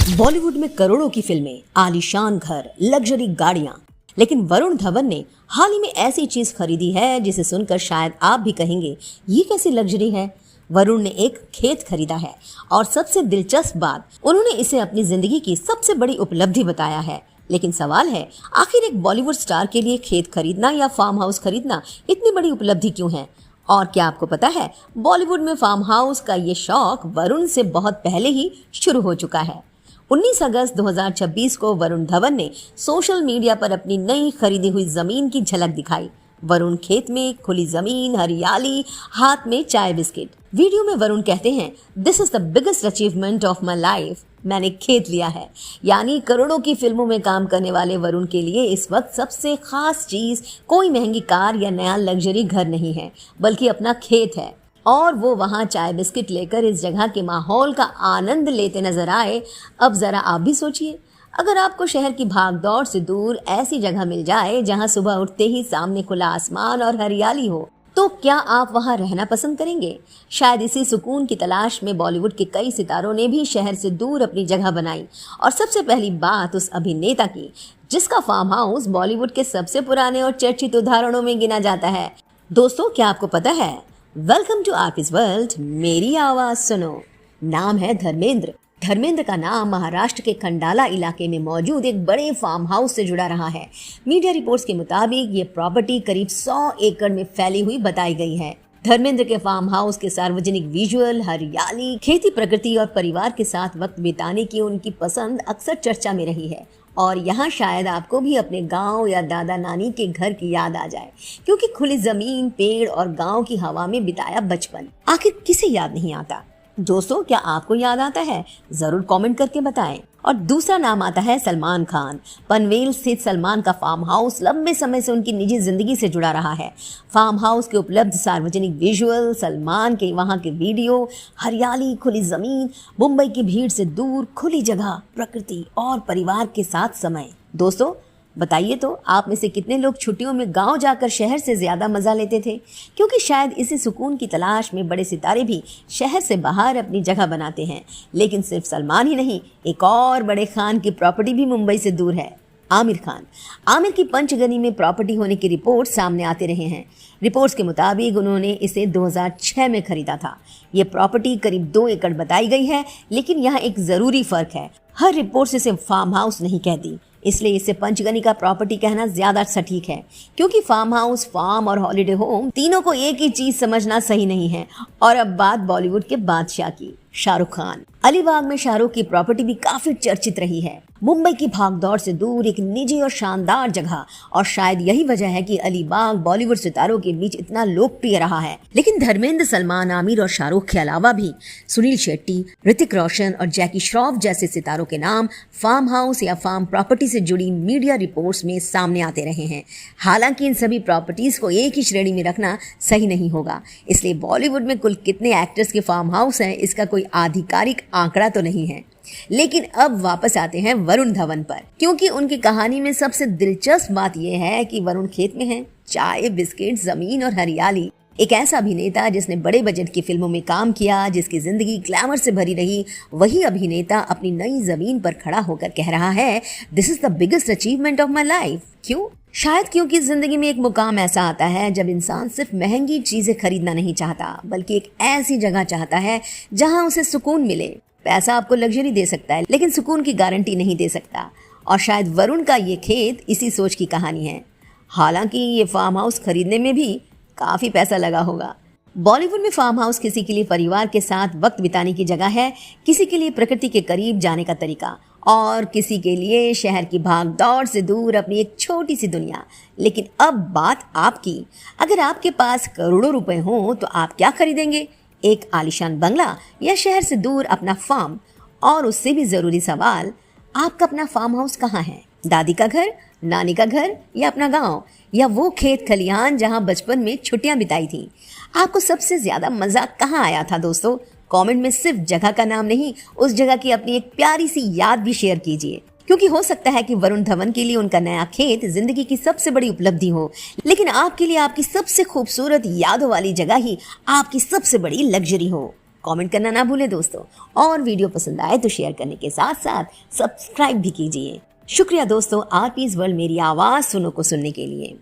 बॉलीवुड में करोड़ों की फिल्में, आलीशान घर, लग्जरी गाड़ियां, लेकिन वरुण धवन ने हाल ही में ऐसी चीज खरीदी है जिसे सुनकर शायद आप भी कहेंगे ये कैसी लग्जरी है। वरुण ने एक खेत खरीदा है और सबसे दिलचस्प बात, उन्होंने इसे अपनी जिंदगी की सबसे बड़ी उपलब्धि बताया है। लेकिन सवाल है, आखिर एक बॉलीवुड स्टार के लिए खेत खरीदना या फार्म हाउस खरीदना इतनी बड़ी उपलब्धि क्यों है? और क्या आपको पता है, बॉलीवुड में फार्म हाउस का ये शौक वरुण से बहुत पहले ही शुरू हो चुका है। 19 अगस्त 2026 को वरुण धवन ने सोशल मीडिया पर अपनी नई खरीदी हुई जमीन की झलक दिखाई। वरुण खेत में, खुली जमीन, हरियाली, हाथ में चाय बिस्किट। वीडियो में वरुण कहते हैं, this is the biggest achievement of my life. मैंने खेत लिया है। यानी करोड़ों की फिल्मों में काम करने वाले वरुण के लिए इस वक्त सबसे खास चीज कोई महंगी कार या नया लग्जरी घर नहीं है, बल्कि अपना खेत है। और वो वहाँ चाय बिस्किट लेकर इस जगह के माहौल का आनंद लेते नजर आए। अब जरा आप भी सोचिए, अगर आपको शहर की भागदौड़ से दूर ऐसी जगह मिल जाए जहाँ सुबह उठते ही सामने खुला आसमान और हरियाली हो, तो क्या आप वहाँ रहना पसंद करेंगे? शायद इसी सुकून की तलाश में बॉलीवुड के कई सितारों ने भी शहर से दूर अपनी जगह बनाई। और सबसे पहली बात उस अभिनेता की जिसका फार्म हाउस बॉलीवुड के सबसे पुराने और चर्चित उदाहरणों में गिना जाता है। दोस्तों, क्या आपको पता है? वेलकम टू आरपीज वर्ल्ड, मेरी आवाज सुनो। नाम है धर्मेंद्र। धर्मेंद्र का नाम महाराष्ट्र के खंडाला इलाके में मौजूद एक बड़े फार्म हाउस से जुड़ा रहा है। मीडिया रिपोर्ट्स के मुताबिक ये प्रॉपर्टी करीब 100 एकड़ में फैली हुई बताई गई है। धर्मेंद्र के फार्म हाउस के सार्वजनिक विजुअल, हरियाली, खेती, प्रकृति और परिवार के साथ वक्त बिताने की उनकी पसंद अक्सर चर्चा में रही है। और यहाँ शायद आपको भी अपने गांव या दादा नानी के घर की याद आ जाए, क्योंकि खुली जमीन, पेड़ और गांव की हवा में बिताया बचपन आखिर किसे याद नहीं आता। दोस्तों, क्या आपको याद आता है? जरूर कमेंट करके बताएं। और दूसरा नाम आता है सलमान खान। पनवेल स्थित सलमान का फार्म हाउस लंबे समय से उनकी निजी जिंदगी से जुड़ा रहा है। फार्म हाउस के उपलब्ध सार्वजनिक विजुअल, सलमान के वहाँ के वीडियो, हरियाली, खुली जमीन, मुंबई की भीड़ से दूर, खुली जगह, प्रकृति और परिवार के साथ समय। दोस्तों, बताइए तो आप में से कितने लोग छुट्टियों में गांव जाकर शहर से ज्यादा मजा लेते थे? क्योंकि शायद इसी सुकून की तलाश में बड़े सितारे भी शहर से बाहर अपनी जगह बनाते हैं। लेकिन सिर्फ सलमान ही नहीं, एक और बड़े खान की प्रॉपर्टी भी मुंबई से दूर है, आमिर खान। आमिर की पंचगनी में प्रॉपर्टी होने की रिपोर्ट सामने आते रहे हैं। रिपोर्ट्स के मुताबिक उन्होंने इसे 2006 में खरीदा था। ये प्रॉपर्टी करीब 2 एकड़ बताई गई है, लेकिन यहाँ एक जरूरी फर्क है, हर रिपोर्ट इसे फार्म हाउस नहीं कहती, इसलिए इसे पंचगनी का प्रॉपर्टी कहना ज्यादा सटीक है। क्योंकि फार्म हाउस, फार्म और हॉलिडे होम तीनों को एक ही चीज समझना सही नहीं है। और अब बात बॉलीवुड के बादशाह की, शाहरुख खान। अलीबाग में शाहरुख की प्रॉपर्टी भी काफी चर्चित रही है। मुंबई की भागदौड़ से दूर एक निजी और शानदार जगह, और शायद यही वजह है कि अलीबाग बॉलीवुड सितारों के बीच इतना लोकप्रिय रहा है। लेकिन धर्मेंद्र, सलमान, आमिर और शाहरुख के अलावा भी सुनील शेट्टी, ऋतिक रोशन और जैकी श्रॉफ जैसे सितारों के नाम फार्म हाउस या फार्म प्रॉपर्टी से जुड़ी मीडिया रिपोर्ट्स में सामने आते रहे हैं। हालांकि इन सभी प्रॉपर्टीज को एक ही श्रेणी में रखना सही नहीं होगा, इसलिए बॉलीवुड में कुल कितने एक्टर्स के फार्म हाउस हैं इसका कोई आधिकारिक आंकड़ा तो नहीं है। लेकिन अब वापस आते हैं वरुण धवन पर, क्योंकि उनकी कहानी में सबसे दिलचस्प बात यह है कि वरुण खेत में है, चाय, बिस्किट, जमीन और हरियाली। एक ऐसा अभिनेता जिसने बड़े बजट की फिल्मों में काम किया, जिसकी जिंदगी ग्लैमर से भरी रही, वही अभिनेता अपनी नई जमीन पर खड़ा होकर कह रहा है, this is the biggest achievement of my life. क्यों? शायद क्योंकि जिंदगी में एक मुकाम ऐसा आता है जब इंसान सिर्फ महंगी चीजें खरीदना नहीं चाहता, बल्कि एक ऐसी जगह चाहता है जहां उसे सुकून मिले। पैसा आपको लग्जरी दे सकता है, लेकिन सुकून की गारंटी नहीं दे सकता। और शायद वरुण का ये खेत इसी सोच की कहानी है। हालांकि ये फार्म हाउस खरीदने में भी काफी पैसा लगा होगा। बॉलीवुड में फार्म हाउस किसी के लिए परिवार के साथ वक्त बिताने की जगह है, किसी के लिए प्रकृति के करीब जाने का तरीका, और किसी के लिए शहर की भागदौड़ से दूर अपनी एक छोटी सी दुनिया। लेकिन अब बात आपकी, अगर आपके पास करोड़ों रुपए हो तो आप क्या खरीदेंगे? एक आलीशान बंगला या शहर से दूर अपना फार्म? और उससे भी जरूरी सवाल, आपका अपना फार्म हाउस कहाँ है? दादी का घर, नानी का घर, या अपना गांव, या वो खेत खलिहान जहां बचपन में छुट्टियां बिताई थी? आपको सबसे ज्यादा मजा कहाँ आया था? दोस्तों, कमेंट में सिर्फ जगह का नाम नहीं, उस जगह की अपनी एक प्यारी सी याद भी शेयर कीजिए, क्योंकि हो सकता है कि वरुण धवन के लिए उनका नया खेत जिंदगी की सबसे बड़ी उपलब्धि हो, लेकिन आपके लिए आपकी सबसे खूबसूरत यादों वाली जगह ही आपकी सबसे बड़ी लग्जरी हो। कमेंट करना ना भूलें दोस्तों, और वीडियो पसंद आए तो शेयर करने के साथ साथ सब्सक्राइब भी कीजिए। शुक्रिया दोस्तों, आरपीज वर्ल्ड मेरी आवाज़ सुनो को सुनने के लिए।